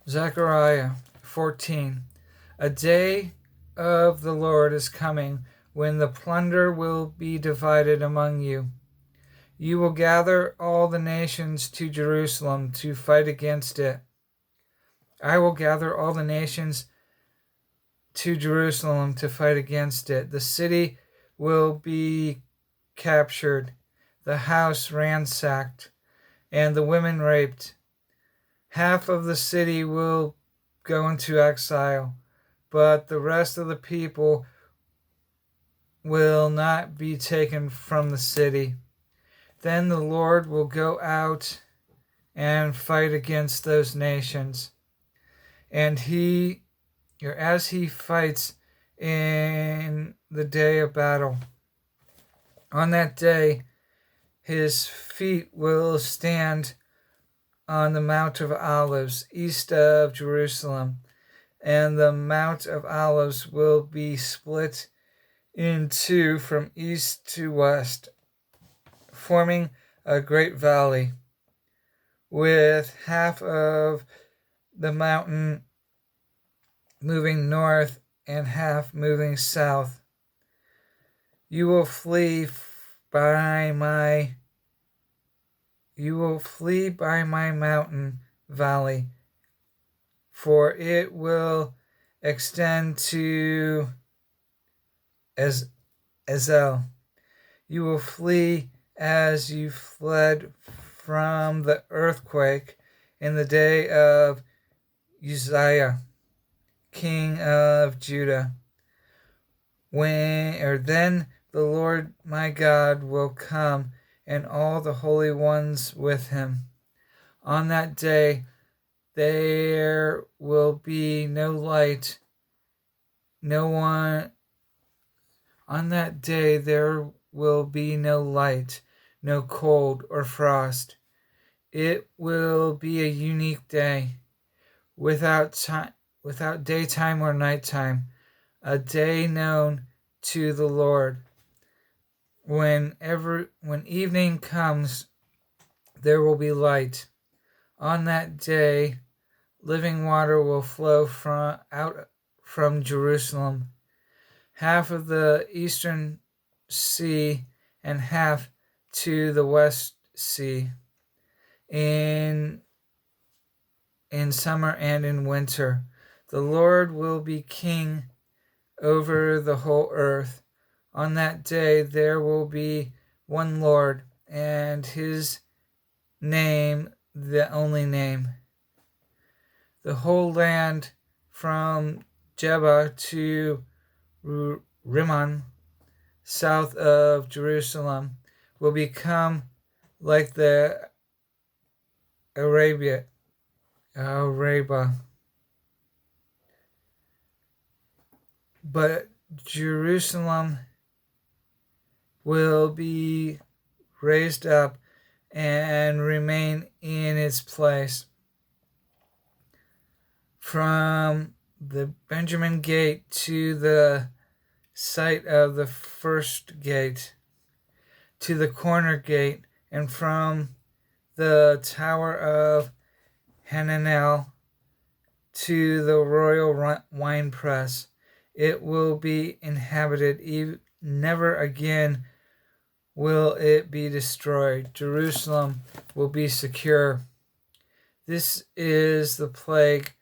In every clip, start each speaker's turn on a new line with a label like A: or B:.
A: Zechariah 14. A day of the Lord is coming when the plunder will be divided among you. You will gather all the nations to Jerusalem to fight against it. I will gather all the nations to Jerusalem to fight against it. The city will be captured, the house ransacked, and the women raped. Half of the city will go into exile, but the rest of the people will not be taken from the city. Then the Lord will go out and fight against those nations. And as he fights in the day of battle, on that day, his feet will stand on the Mount of Olives, east of Jerusalem, and the Mount of Olives will be split in two from east to west, forming a great valley, with half of the mountain moving north and half moving south. You will flee by my mountain valley, for it will extend to Ezel. You will flee as you fled from the earthquake in the day of Uzziah, king of Judah. Then the Lord my God will come, and all the holy ones with him. On that day there will be no light, on that day there will be no light, no cold or frost. It will be a unique day, without daytime or nighttime, a day known to the Lord. When evening comes, there will be light. On that day, living water will flow out from Jerusalem, half of the eastern sea and half to the west sea, in summer and in winter. The Lord will be king over the whole earth. On that day there will be one Lord, and his name the only name. The whole land from Jeba to Rimmon, south of Jerusalem, will become like the Arabia. But Jerusalem will be raised up and remain in its place. From the Benjamin gate to the site of the first gate, to the corner gate, and from the tower of Hananel to the royal winepress, it will be inhabited. Never again will it be destroyed. Jerusalem will be secure. This is the plague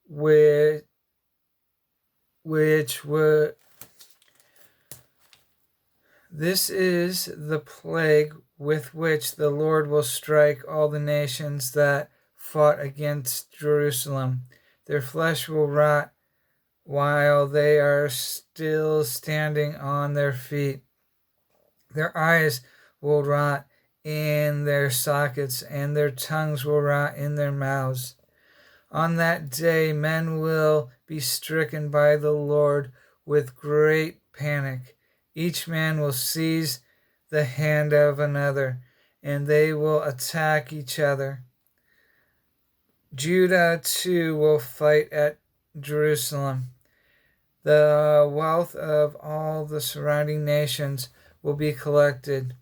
A: with which the Lord will strike all the nations that fought against Jerusalem. Their flesh will rot while they are still standing on their feet. Their eyes will rot in their sockets, and their tongues will rot in their mouths. On that day men will be stricken by the Lord with great panic. Each man will seize the hand of another, and they will attack each other. Judah too will fight at Jerusalem. The wealth of all the surrounding nations will be collected,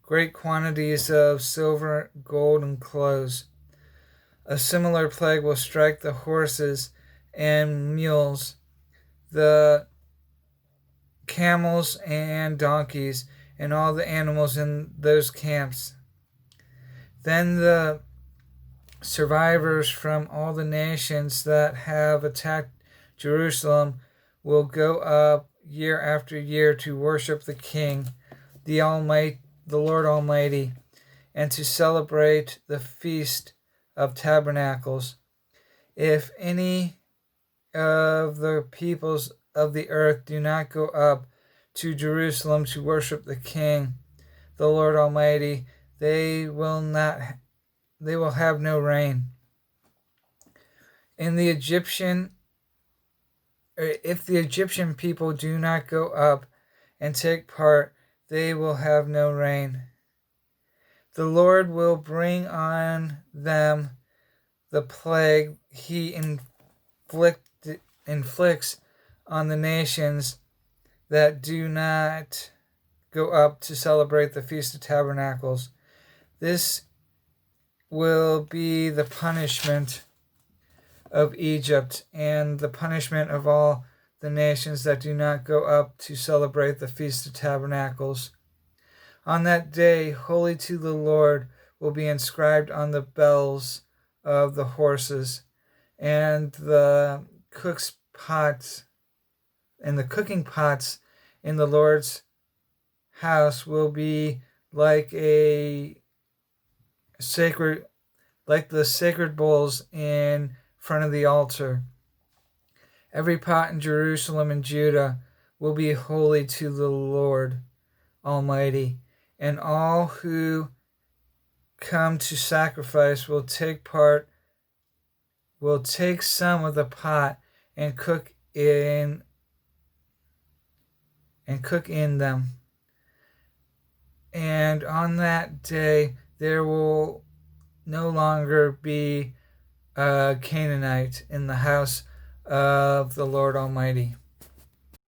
A: great quantities of silver, gold, and clothes. A similar plague will strike the horses and mules, the camels and donkeys, and all the animals in those camps. Then the survivors from all the nations that have attacked Jerusalem will go up year after year to worship the King, the Lord Almighty, and to celebrate the Feast of Tabernacles. If any of the peoples of the earth do not go up to Jerusalem to worship the King, the Lord Almighty, they will have no rain. If the Egyptian people do not go up and take part, they will have no rain. The Lord will bring on them the plague he inflicts on the nations that do not go up to celebrate the Feast of Tabernacles. This will be the punishment of Egypt and the punishment of all the nations that do not go up to celebrate the Feast of Tabernacles. On that day, holy to the Lord will be inscribed on the bells of the horses, and the cooking pots in the Lord's house will be like the sacred bowls in front of the altar. Every pot in Jerusalem and Judah will be holy to the Lord Almighty, and all who come to sacrifice will take some of the pot and cook in them. And on that day there will no longer be a Canaanite in the house of the Lord Almighty.